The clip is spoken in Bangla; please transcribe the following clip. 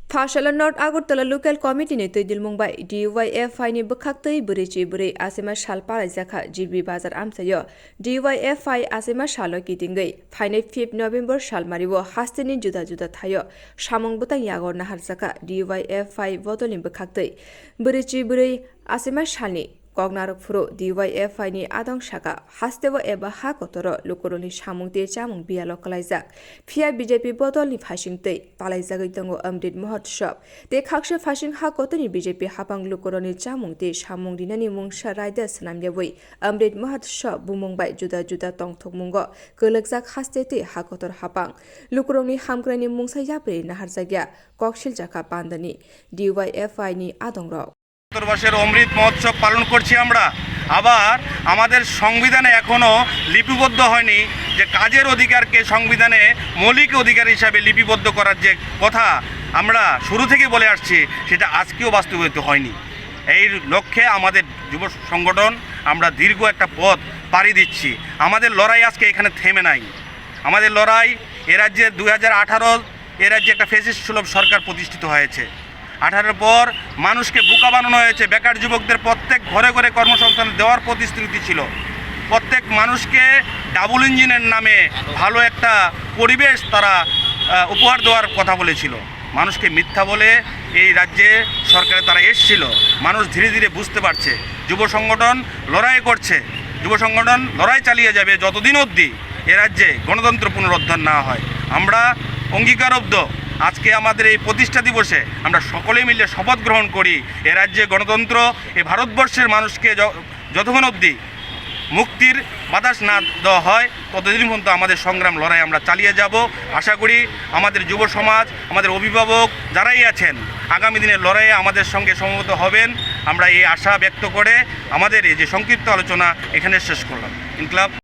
Fashala North Agartala Local Committee ni Tadil Mumbai DYFI ni Bukhaktui Burichi Buri Achaima Shal Palaijakha GB Bazar Amsayo DYFI Achaima Shalo Kitingai Fainai 5 November Shalmariwo Hastini Juda Juda Thayo Shamong Butang Yagor Naharzaka DYFI Vodolin Bukhaktui Burichi Buri Achaima Shalni Kognarok Furo DYFI ni Adong Shaka Hastewo eba Hakotoro Lukuroni Shamungte Chamung Bialo Kalaijak Pia BJP Botol ni Fashingte Palaijagai Tango Amdit Mohotshob Te Kaksha Fashing Hakotoni BJP Hapang Lukuroni Chamungte Shamung Dinani Mungsha Raida Sanamyawai Amdit Mohotshob Bumungbai Juda Juda Tongthok Mungo Gelegjak Hastete Hakotor Hapang Lukuroni Hamgrani Mungsa Yapre Naharzagya koksilchakha Pandani DYFI ni Adong Rok বছর অমৃত মহোৎসব পালন করছি আমরা আবার আমাদের সংবিধানে এখনো লিপিবদ্ধ হয়নি যে কাজের অধিকারকে সংবিধানে মৌলিক অধিকার হিসাবে লিপিবদ্ধ করার যে কথা আমরা শুরু থেকে বলে আসছি সেটা আজকেও বাস্তবায়িত হয়নি এই লক্ষ্যে আমাদের যুব সংগঠন আমরা দীর্ঘ একটা পথ পাড়ি দিচ্ছি আমাদের লড়াই আজকে এখানে থেমে নাই আমাদের লড়াই এ রাজ্যে 2018 এ রাজ্যে একটা ফ্যাসিস্ট সুলভ সরকার প্রতিষ্ঠিত হয়েছে 18 পর মানুষকে বোকা বানানো হয়েছে বেকার যুবকদের প্রত্যেক ঘরে ঘরে কর্মসংস্থান দেওয়ার প্রতিশ্রুতি ছিল প্রত্যেক মানুষকে ডাবল ইঞ্জিনের নামে ভালো একটা পরিবেশ তারা উপহার দেওয়ার কথা বলেছিল মানুষকে মিথ্যা বলে এই রাজ্যে সরকারে তারা এসেছিল মানুষ ধীরে ধীরে বুঝতে পারছে যুব সংগঠন লড়াই করছে যুব সংগঠন লড়াই চালিয়ে যাবে যতদিন অবধি এ রাজ্যে গণতন্ত্র পুনরুদ্ধার না হয় আমরা অঙ্গীকারবদ্ধ আজকে আমাদের এই প্রতিষ্ঠা দিবসে আমরা সকলে মিলে শপথ গ্রহণ করি এ রাজ্যে গণতন্ত্র এই ভারতবর্ষের মানুষকে যতক্ষণ অবধি মুক্তির বাতাস না দেওয়া হয় ততদিন পর্যন্ত আমাদের সংগ্রাম লড়াই আমরা চালিয়ে যাব আশা করি আমাদের যুব সমাজ আমাদের অভিভাবক যারাই আছেন আগামী দিনের লড়াইয়ে আমাদের সঙ্গে সমবেত হবেন আমরা এই আশা ব্যক্ত করে আমাদের এই যে সংক্ষিপ্ত আলোচনা এখানে শেষ করলাম ইনকলাব।